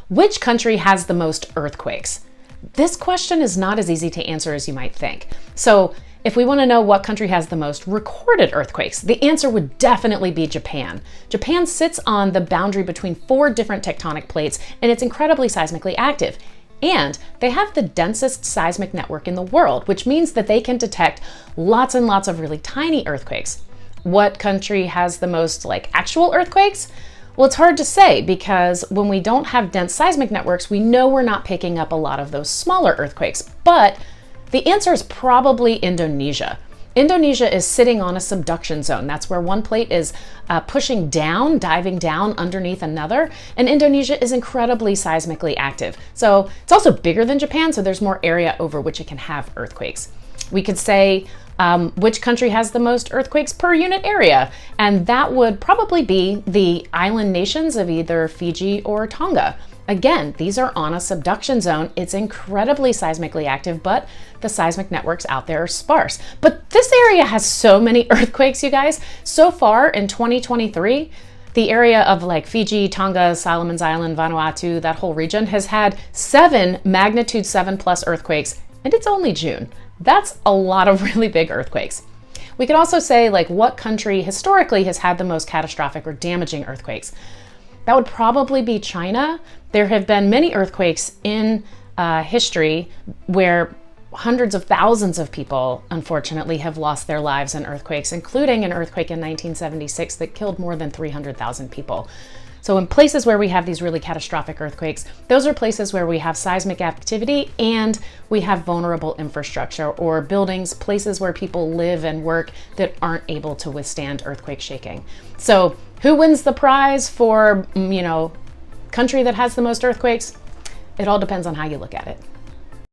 Which country has the most earthquakes? This question is not as easy to answer as you might think. So if we want to know what country has the most recorded earthquakes, the answer would definitely be Japan. Japan sits on the boundary between 4 different tectonic plates, and it's incredibly seismically active. And they have the densest seismic network in the world, which means that they can detect lots and lots of really tiny earthquakes. What country has the most actual earthquakes? Well, it's hard to say because when we don't have dense seismic networks, we know we're not picking up a lot of those smaller earthquakes. But the answer is probably Indonesia. Indonesia is sitting on a subduction zone. That's where one plate is pushing down, diving down underneath another. And Indonesia is incredibly seismically active. So it's also bigger than Japan, so there's more area over which it can have earthquakes. We could say which country has the most earthquakes per unit area, and that would probably be the island nations of either Fiji or Tonga. Again, these are on a subduction zone. It's incredibly seismically active, but the seismic networks out there are sparse. But this area has so many earthquakes, you guys. So far in 2023, the area of Fiji, Tonga, Solomon's Island, Vanuatu, that whole region has had 7 magnitude 7+ earthquakes, and it's only June. That's a lot of really big earthquakes. We could also say what country historically has had the most catastrophic or damaging earthquakes. That would probably be China. There have been many earthquakes in history where hundreds of thousands of people, unfortunately, have lost their lives in earthquakes, including an earthquake in 1976 that killed more than 300,000 people. So in places where we have these really catastrophic earthquakes, those are places where we have seismic activity and we have vulnerable infrastructure or buildings, places where people live and work that aren't able to withstand earthquake shaking. So who wins the prize for, country that has the most earthquakes? It all depends on how you look at it.